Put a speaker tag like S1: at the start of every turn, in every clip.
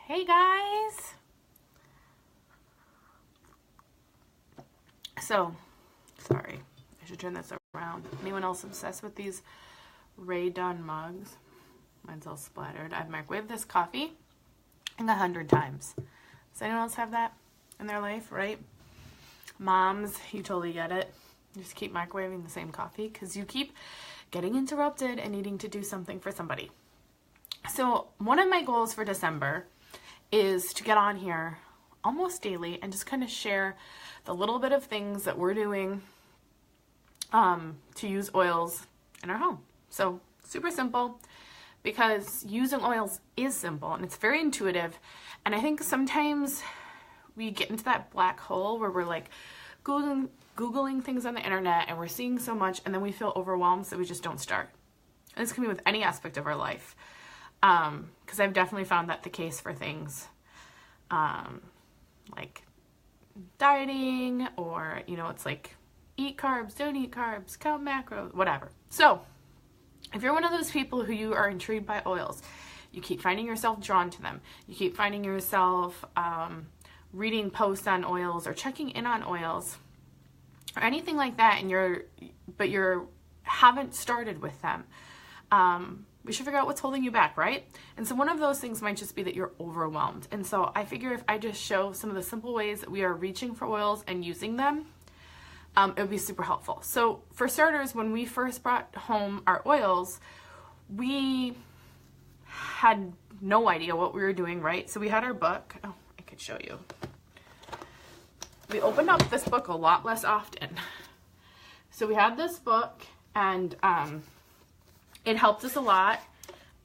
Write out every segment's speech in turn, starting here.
S1: Hey guys! So, sorry, I should turn this around. Anyone else obsessed with these Ray Dunn mugs? Mine's all splattered. I've microwaved this coffee like 100 times. Does anyone else have that in their life, right? Moms, you totally get it. You just keep microwaving the same coffee because you keep getting interrupted and needing to do something for somebody. So one of my goals for December is to get on here almost daily and just kind of share the little bit of things that we're doing to use oils in our home. So super simple, because using oils is simple and it's very intuitive. And I think sometimes we get into that black hole where we're like Googling things on the internet and we're seeing so much and then we feel overwhelmed, so we just don't start. And this can be with any aspect of our life. Because I've definitely found that the case for things like dieting, or, it's like eat carbs, don't eat carbs, count macros, whatever. So if you're one of those people who you are intrigued by oils, you keep finding yourself drawn to them, you keep finding yourself reading posts on oils or checking in on oils or anything like that, and you haven't started with them, we should figure out what's holding you back, right? And so one of those things might just be that you're overwhelmed. And so I figure if I just show some of the simple ways that we are reaching for oils and using them, it would be super helpful. So for starters, when we first brought home our oils, we had no idea what we were doing, right? So we had our book. Oh, I could show you. We opened up this book a lot less often. So we had this book, and it helped us a lot,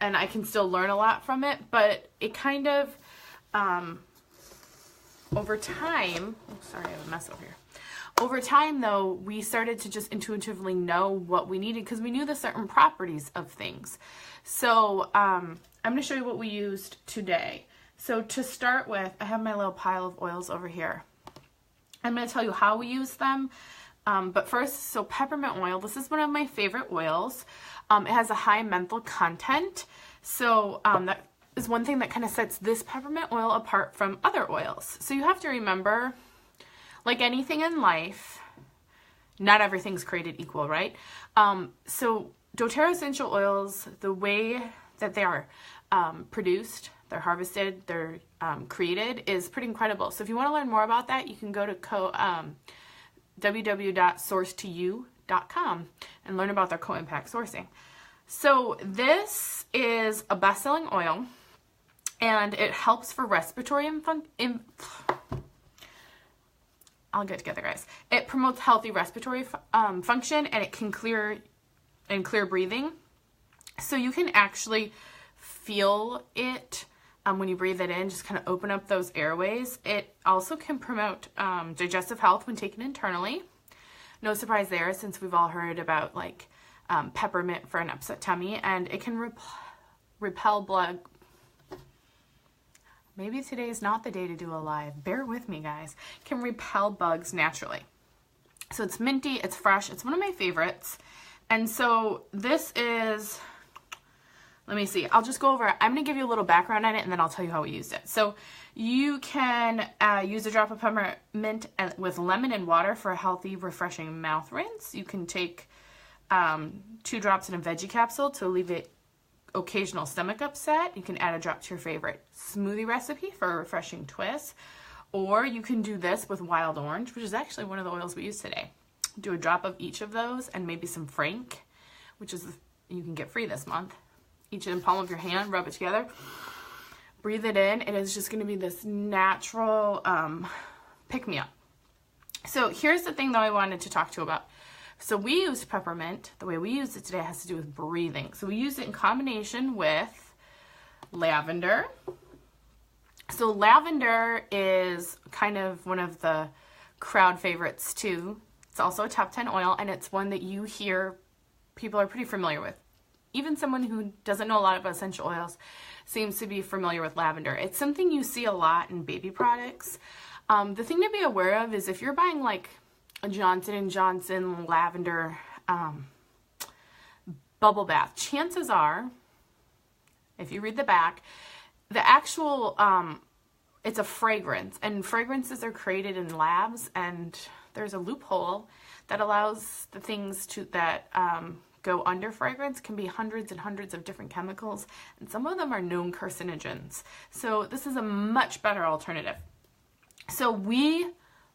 S1: and I can still learn a lot from it, but it kind of, over time, sorry, I have a mess over here. Over time, though, we started to just intuitively know what we needed because we knew the certain properties of things. So I'm going to show you what we used today. So to start with, I have my little pile of oils over here. I'm going to tell you how we use them. But first, so peppermint oil, this is one of my favorite oils. It has a high menthol content. So that is one thing that kind of sets this peppermint oil apart from other oils. So you have to remember, like anything in life, not everything's created equal, right? So doTERRA essential oils, the way that they are produced, they're harvested, they're created, is pretty incredible. So if you want to learn more about that, you can go to www.sourcetoyou.com and learn about their co-impact sourcing. So this is a best-selling oil, and it helps for respiratory I'll get together, guys. It promotes healthy respiratory function, and it can clear breathing. So you can actually feel it when you breathe it in, just kind of open up those airways. It also can promote digestive health when taken internally. No surprise there, since we've all heard about like peppermint for an upset tummy, and it can repel blood. Maybe today is not the day to do a live. Bear with me, guys. It can repel bugs naturally. So it's minty, it's fresh, it's one of my favorites. And so this is, let me see, I'll just go over it. I'm going to give you a little background on it, and then I'll tell you how we used it. So you can use a drop of peppermint with lemon and water for a healthy, refreshing mouth rinse. You can take 2 drops in a veggie capsule to alleviate occasional stomach upset. You can add a drop to your favorite smoothie recipe for a refreshing twist. Or you can do this with wild orange, which is actually one of the oils we use today. Do a drop of each of those and maybe some Frank, which is you can get free this month. Each in the palm of your hand, rub it together, breathe it in. It is just going to be this natural pick-me-up. So here's the thing that I wanted to talk to you about. So we used peppermint. The way we used it today has to do with breathing. So we used it in combination with lavender. So lavender is kind of one of the crowd favorites too. It's also a top 10 oil, and it's one that you hear people are pretty familiar with. Even someone who doesn't know a lot about essential oils seems to be familiar with lavender. It's something you see a lot in baby products. The thing to be aware of is if you're buying like a Johnson & Johnson lavender bubble bath, chances are, if you read the back, the actual, it's a fragrance, and fragrances are created in labs, and there's a loophole that allows the things that go under fragrance can be hundreds and hundreds of different chemicals, and some of them are known carcinogens. So this is a much better alternative. So we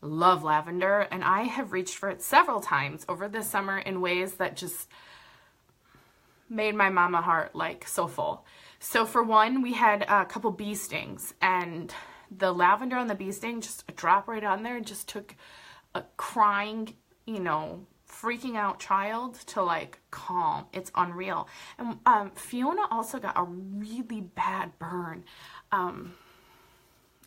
S1: love lavender, and I have reached for it several times over this summer in ways that just made my mama heart like so full. So for one, we had a couple bee stings, and the lavender on the bee sting, just a drop right on there, just took a crying, you know, freaking out child to like calm. It's unreal. And Fiona also got a really bad burn.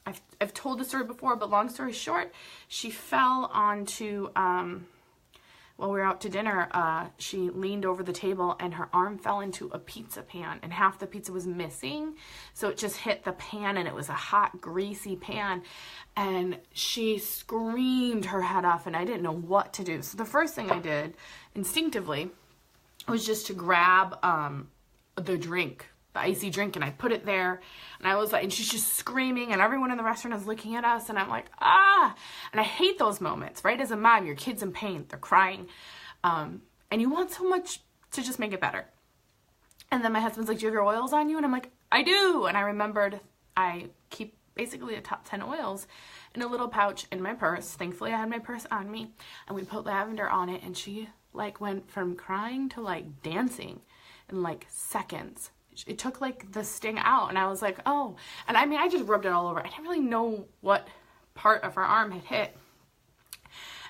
S1: I've told the story before, but long story short, she fell onto, while we were out to dinner, she leaned over the table and her arm fell into a pizza pan, and half the pizza was missing. So it just hit the pan, and it was a hot, greasy pan, and she screamed her head off, and I didn't know what to do. So the first thing I did instinctively was just to grab the drink, the icy drink, and I put it there, and I was like, and she's just screaming, and everyone in the restaurant is looking at us, and I'm like, ah, and I hate those moments, right? As a mom, your kid's in pain, they're crying, and you want so much to just make it better. And then my husband's like, do you have your oils on you? And I'm like, I do. And I remembered I keep basically a top 10 oils in a little pouch in my purse. Thankfully, I had my purse on me, and we put lavender on it, and she like went from crying to like dancing in like seconds. It took like the sting out, and I was like, oh, and I mean, I just rubbed it all over. I didn't really know what part of her arm had hit.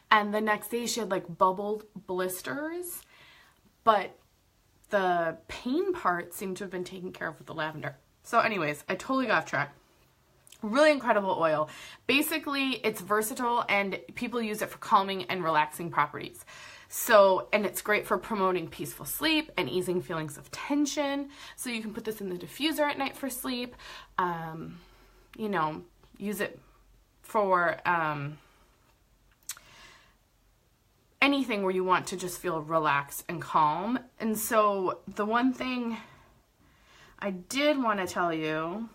S1: And the next day she had like bubbled blisters, but the pain part seemed to have been taken care of with the lavender. So anyways, I totally got off track. Really incredible oil. Basically, it's versatile, and people use it for calming and relaxing properties. So, and it's great for promoting peaceful sleep and easing feelings of tension. So you can put this in the diffuser at night for sleep. You know, use it for anything where you want to just feel relaxed and calm. And so the one thing I did want to tell you,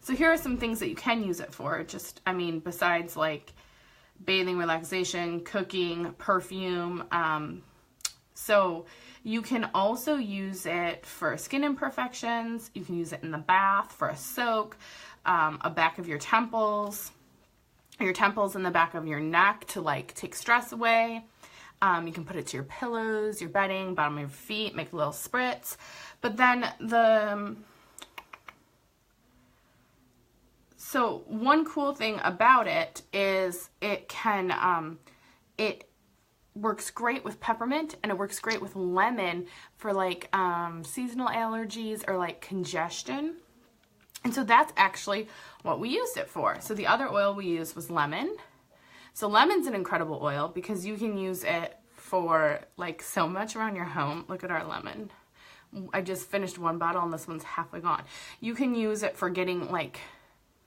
S1: so here are some things that you can use it for. Just, I mean, besides like bathing, relaxation, cooking, perfume. So you can also use it for skin imperfections. You can use it in the bath for a soak, a back of your temples and the back of your neck to like take stress away. You can put it to your pillows, your bedding, bottom of your feet, make a little spritz. But then so one cool thing about it is it can, it works great with peppermint, and it works great with lemon for like seasonal allergies or like congestion. And so that's actually what we used it for. So the other oil we used was lemon. So lemon's an incredible oil because you can use it for like so much around your home. Look at our lemon. I just finished one bottle and this one's halfway gone. You can use it for getting like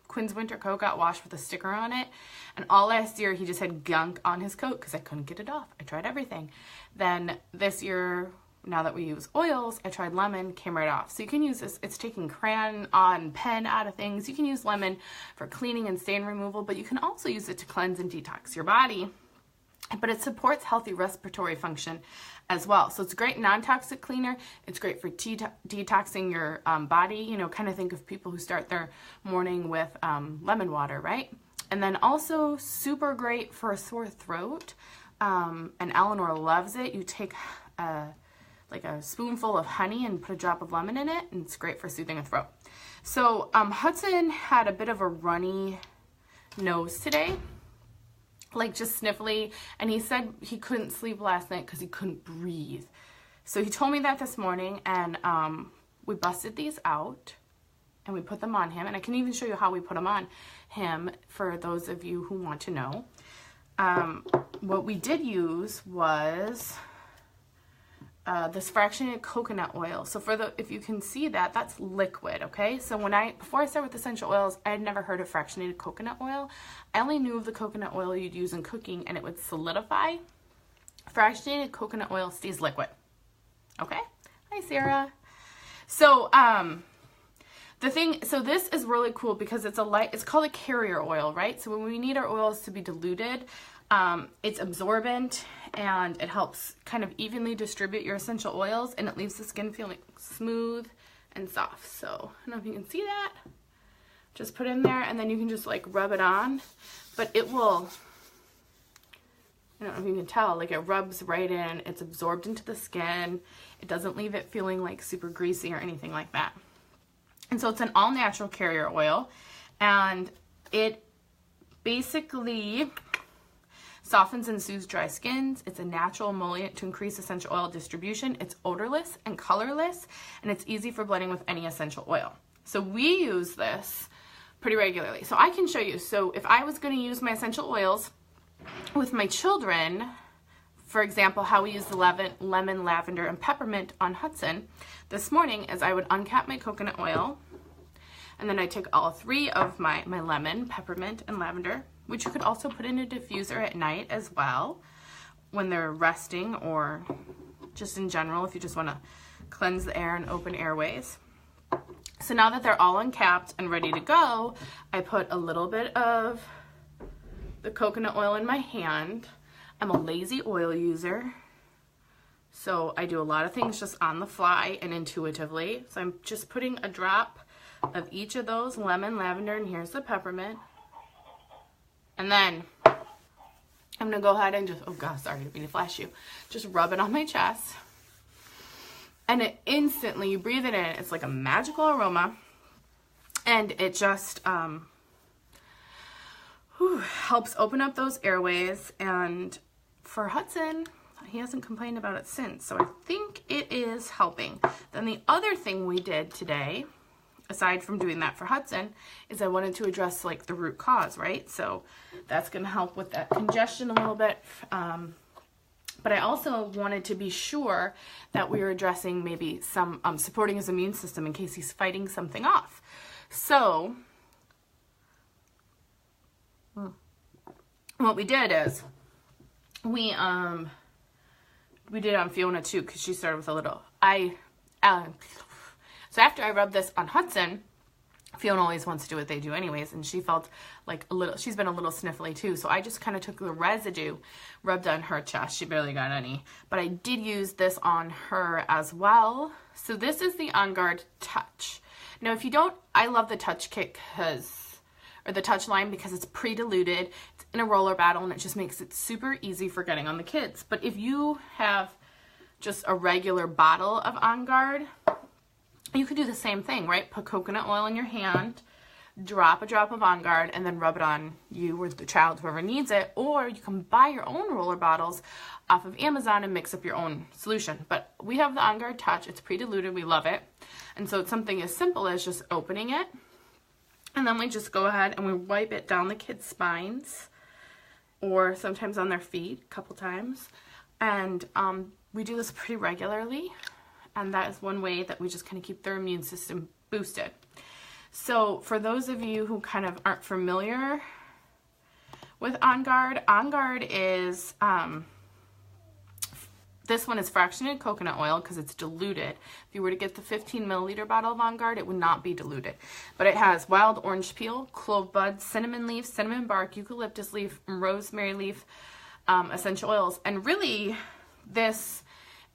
S1: Quinn's winter coat got washed with a sticker on it, and all last year he just had gunk on his coat because I couldn't get it off. I tried everything. Then this year, now that we use oils, I tried lemon, came right off. So you can use this. It's taking crayon on pen out of things. You can use lemon for cleaning and stain removal, but you can also use it to cleanse and detox your body. But it supports healthy respiratory function as well. So it's a great non-toxic cleaner. It's great for detoxing your body. You know, kind of think of people who start their morning with lemon water, right? And then also super great for a sore throat. And Eleanor loves it. You take like a spoonful of honey and put a drop of lemon in it, and it's great for soothing a throat. So Hudson had a bit of a runny nose today, like just sniffly, and he said he couldn't sleep last night because he couldn't breathe. So he told me that this morning, and we busted these out and we put them on him, and I can even show you how we put them on him for those of you who want to know. What we did use was this fractionated coconut oil. So if you can see that, that's liquid, okay? So before I started with essential oils, I had never heard of fractionated coconut oil. I only knew of the coconut oil you'd use in cooking and it would solidify. Fractionated coconut oil stays liquid, okay? Hi, Sarah. So So this is really cool because it's called a carrier oil, right? So when we need our oils to be diluted, it's absorbent and it helps kind of evenly distribute your essential oils, and it leaves the skin feeling smooth and soft. So I don't know if you can see that. Just put it in there, and then you can just like rub it on, but it will, I don't know if you can tell, like it rubs right in, it's absorbed into the skin. It doesn't leave it feeling like super greasy or anything like that. And so it's an all natural carrier oil, and it basically softens and soothes dry skins. It's a natural emollient to increase essential oil distribution. It's odorless and colorless, and it's easy for blending with any essential oil. So we use this pretty regularly. So I can show you. So if I was going to use my essential oils with my children, for example, how we use the lemon, lavender, and peppermint on Hudson, this morning is I would uncap my coconut oil, and then I take all 3 of my lemon, peppermint, and lavender, which you could also put in a diffuser at night as well when they're resting, or just in general if you just want to cleanse the air and open airways. So now that they're all uncapped and ready to go, I put a little bit of the coconut oil in my hand. I'm a lazy oil user, so I do a lot of things just on the fly and intuitively. So I'm just putting a drop of each of those, lemon, lavender, and here's the peppermint. And then I'm gonna go ahead and just, oh gosh, sorry, I didn't mean to flash you. Just rub it on my chest. And it instantly, you breathe it in, it's like a magical aroma. And it just helps open up those airways. And for Hudson, he hasn't complained about it since. So I think it is helping. Then the other thing we did today, aside from doing that for Hudson, is I wanted to address like the root cause, right? So that's going to help with that congestion a little bit. But I also wanted to be sure that we were addressing maybe some supporting his immune system in case he's fighting something off. So what we did is we did on Fiona too, because she started with a little so after I rubbed this on Hudson, Fiona always wants to do what they do anyways, and she felt like she's been a little sniffly too, so I just kind of took the residue, rubbed on her chest. She barely got any, but I did use this on her as well. So this is the On Guard Touch. Now if you don't, I love the Touch Kit or the Touch line, because it's pre-diluted, it's in a roller bottle, and it just makes it super easy for getting on the kids. But if you have just a regular bottle of On Guard, you could do the same thing, right? Put coconut oil in your hand, drop a drop of On Guard, and then rub it on you or the child, whoever needs it. Or you can buy your own roller bottles off of Amazon and mix up your own solution. But we have the On Guard Touch. It's pre-diluted. We love it. And so it's something as simple as just opening it. And then we just go ahead and we wipe it down the kids' spines, or sometimes on their feet a couple times. And we do this pretty regularly. And that is one way that we just kind of keep their immune system boosted. So for those of you who kind of aren't familiar with On Guard is, this one is fractionated coconut oil because it's diluted. If you were to get the 15 milliliter bottle of On Guard, it would not be diluted. But it has wild orange peel, clove bud, cinnamon leaf, cinnamon bark, eucalyptus leaf, and rosemary leaf essential oils. And really, this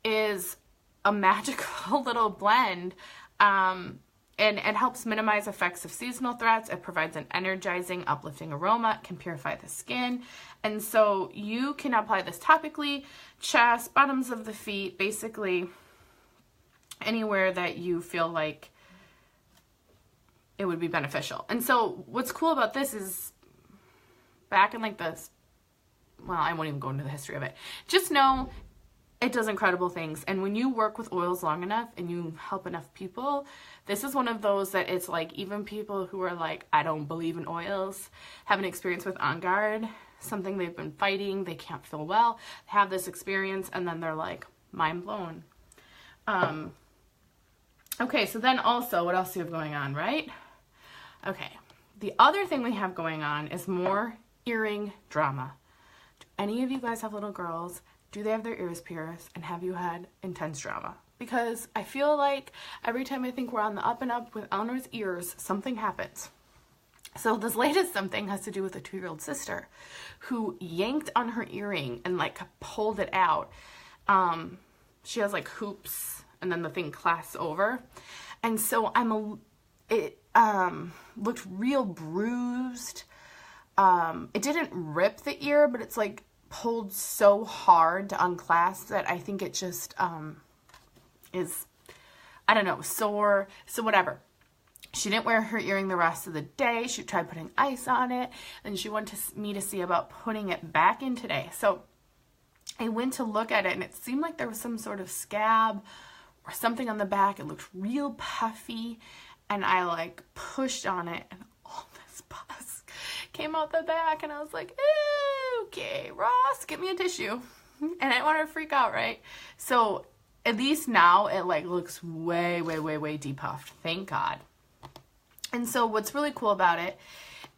S1: is a magical little blend, and it helps minimize effects of seasonal threats. It provides an energizing, uplifting aroma. It can purify the skin. And so you can apply this topically, chest, bottoms of the feet, basically anywhere that you feel like it would be beneficial. And so what's cool about this is back in like this, well, I won't even go into the history of it. Just know it does incredible things. And when you work with oils long enough and you help enough people, this is one of those that it's like even people who are like, I don't believe in oils, have an experience with On Guard, something they've been fighting, they can't feel well, have this experience, and then they're like, mind blown. Okay, so then also, what else do you have going on, right? Okay, the other thing we have going on is more earring drama. Do any of you guys have little girls? Do they have their ears pierced? And have you had intense drama? because I feel like every time I think we're on the up and up with Eleanor's ears, something happens. So this latest something has to do with a 2-year-old sister who yanked on her earring and like pulled it out. She has like hoops and then the thing clasps over. And so it looked real bruised. It didn't rip the ear, but it's like pulled so hard to unclasp that I think it just is, I don't know, sore. So whatever. She didn't wear her earring the rest of the day. She tried putting ice on it, and she wanted me to see about putting it back in today. So I went to look at it, and it seemed like there was some sort of scab or something on the back. It looked real puffy, and I like pushed on it, and all this pus came out the back, and I was like, okay, Ross, get me a tissue. And I didn't want her to freak out, right? So at least now it like looks way, way, way, way depuffed. Thank God. And so what's really cool about it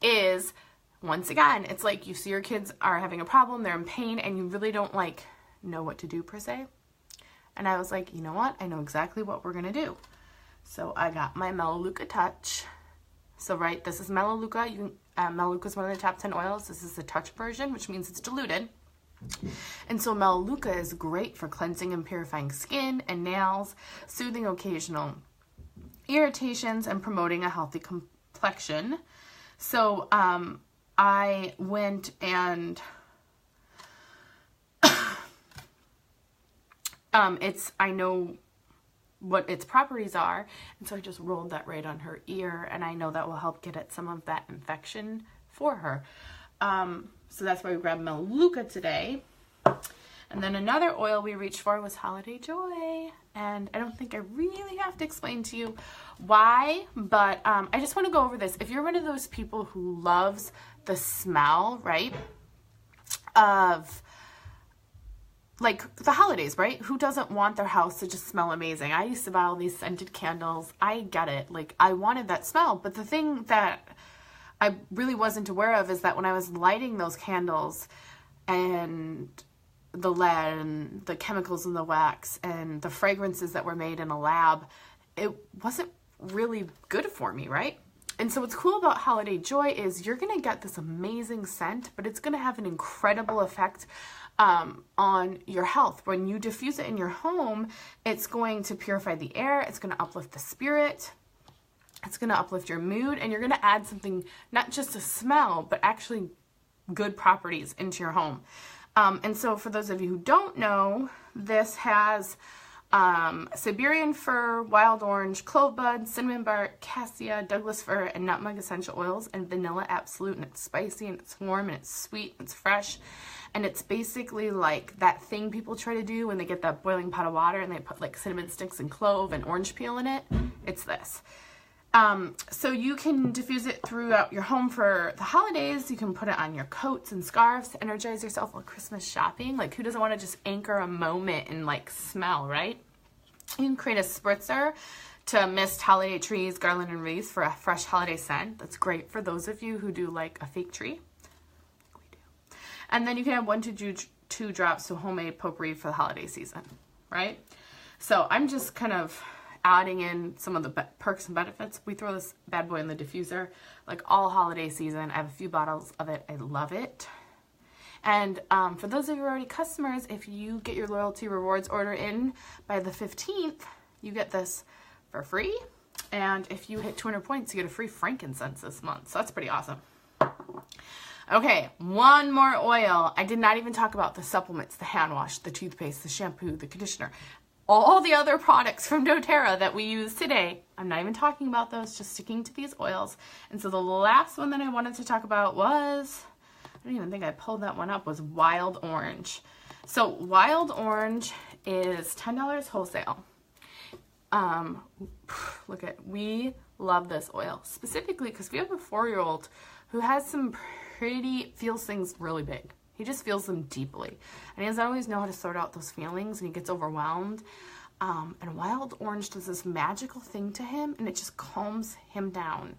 S1: is, once again, it's like you see your kids are having a problem, they're in pain, and you really don't like know what to do per se. And I was like, you know what? I know exactly what we're going to do. So I got my Melaleuca Touch. So right, this is Melaleuca. Melaleuca is one of the top 10 oils. This is the Touch version, which means it's diluted. And so Melaleuca is great for cleansing and purifying skin and nails, soothing occasional irritations, and promoting a healthy complexion. So I went and I know what its properties are, and so I just rolled that right on her ear, and I know that will help get at some of that infection for her. So that's why we grabbed Melaleuca today. And then another oil we reached for was Holiday Joy. And I don't think I really have to explain to you why, but I just want to go over this. If you're one of those people who loves the smell, right, of like the holidays, right? Who doesn't want their house to just smell amazing? I used to buy all these scented candles. I get it. Like, I wanted that smell. But the thing that I really wasn't aware of is that when I was lighting those candles and the lead and the chemicals in the wax and the fragrances that were made in a lab, it wasn't really good for me, right? And so what's cool about Holiday Joy is you're going to get this amazing scent, but it's going to have an incredible effect on your health. When you diffuse it in your home, it's going to purify the air, it's going to uplift the spirit, it's going to uplift your mood, and you're going to add something, not just a smell, but actually good properties into your home. And so for those of you who don't know, this has Siberian fir, wild orange, clove bud, cinnamon bark, cassia, Douglas fir, and nutmeg essential oils, and vanilla absolute. And it's spicy, and it's warm, and it's sweet, and it's fresh. And it's basically like that thing people try to do when they get that boiling pot of water and they put like cinnamon sticks and clove and orange peel in it. It's this. So you can diffuse it throughout your home for the holidays. You can put it on your coats and scarves to energize yourself while Christmas shopping. Like, who doesn't want to just anchor a moment and like smell, right? You can create a spritzer to mist holiday trees, garland, and wreaths for a fresh holiday scent. That's great for those of you who do like a fake tree. We do. And then you can have 1 to 2 drops to homemade potpourri for the holiday season, right? So I'm just kind of adding in some of the perks and benefits. We throw this bad boy in the diffuser like all holiday season. I have a few bottles of it. I love it. And for those of you who are already customers, if you get your loyalty rewards order in by the 15th, you get this for free. And if you hit 200 points, you get a free frankincense this month. So that's pretty awesome. Okay, one more oil. I did not even talk about the supplements, the hand wash, the toothpaste, the shampoo, the conditioner, all the other products from doTERRA that we use today. I'm not even talking about those, just sticking to these oils. And so the last one that I wanted to talk about was, I don't even think I pulled that one up, was wild orange. So wild orange is $10 wholesale. Look at, we love this oil specifically because we have a 4-year-old who has some feels things really big. He just feels them deeply. And he doesn't always know how to sort out those feelings, and he gets overwhelmed. And wild orange does this magical thing to him, and it just calms him down.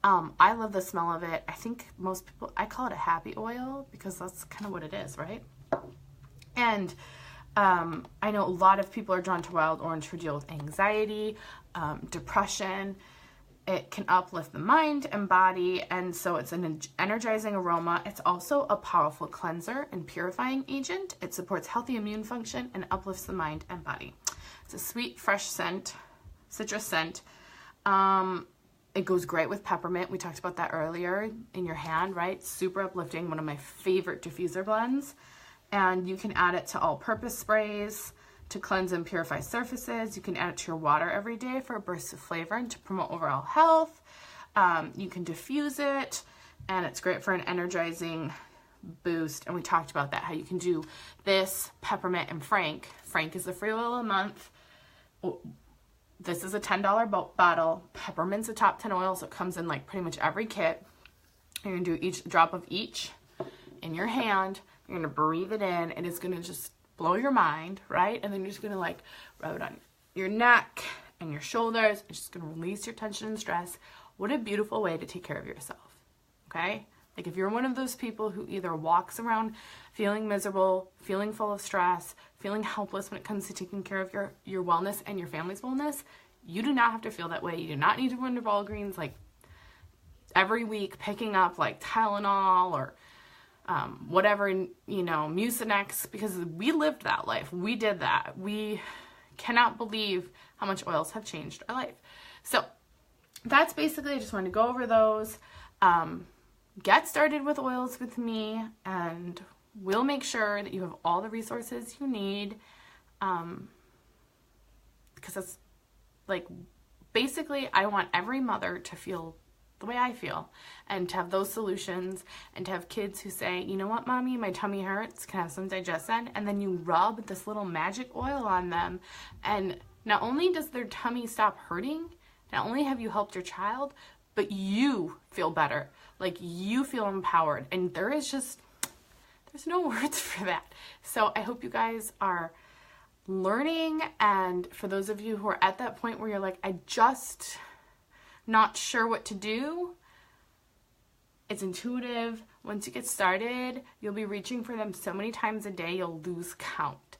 S1: I love the smell of it. I think most people, I call it a happy oil because that's kind of what it is, right? And I know a lot of people are drawn to wild orange for deal with anxiety, depression. It can uplift the mind and body, and so it's an energizing aroma. It's also a powerful cleanser and purifying agent. It supports healthy immune function and uplifts the mind and body. It's a sweet, fresh scent, citrus scent. It goes great with peppermint. We talked about that earlier in your hand, right? Super uplifting, one of my favorite diffuser blends. And you can add it to all-purpose sprays to cleanse and purify surfaces. You can add it to your water every day for a burst of flavor and to promote overall health. You can diffuse it, and it's great for an energizing boost. And we talked about that, how you can do this, peppermint, and Frank. Frank is the free oil a month. This is a $10 bottle. Peppermint's a top 10 oil, so it comes in like pretty much every kit. You're gonna do each drop of each in your hand. You're gonna breathe it in, and it's gonna just blow your mind, right? And then you're just gonna like rub it on your neck and your shoulders. It's just gonna release your tension and stress. What a beautiful way to take care of yourself, okay? Like if you're one of those people who either walks around feeling miserable, feeling full of stress, feeling helpless when it comes to taking care of your wellness and your family's wellness, you do not have to feel that way. You do not need to run to Walgreens like every week picking up like Tylenol or whatever, you know, Mucinex, because we lived that life. We did that. We cannot believe how much oils have changed our life. So that's basically, I just wanted to go over those. Get started with oils with me, and we'll make sure that you have all the resources you need, because that's like, basically I want every mother to feel the way I feel, and to have those solutions, and to have kids who say, you know what, mommy, my tummy hurts, can I have some digestion? And then you rub this little magic oil on them, and not only does their tummy stop hurting, not only have you helped your child, but you feel better, like you feel empowered, and there's no words for that. So I hope you guys are learning, and for those of you who are at that point where you're like, I just not sure what to do, it's intuitive. Once you get started, you'll be reaching for them so many times a day, you'll lose count.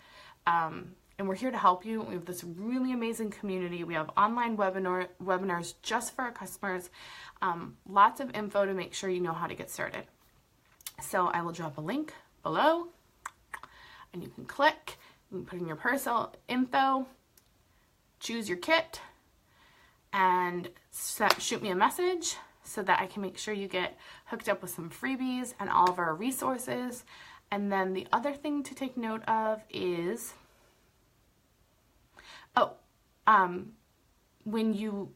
S1: And we're here to help you. We have this really amazing community. We have online webinars just for our customers. Lots of info to make sure you know how to get started. So I will drop a link below, and you can click, you can put in your personal info, choose your kit, and shoot me a message so that I can make sure you get hooked up with some freebies and all of our resources. And then the other thing to take note of is, when you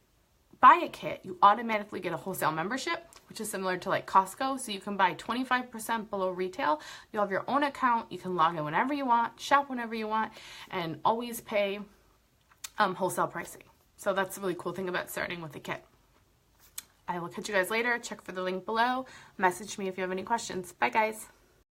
S1: buy a kit, you automatically get a wholesale membership, which is similar to like Costco. So you can buy 25% below retail. You'll have your own account. You can log in whenever you want, shop whenever you want, and always pay wholesale pricing. So that's the really cool thing about starting with a kit. I will catch you guys later. Check for the link below. Message me if you have any questions. Bye, guys.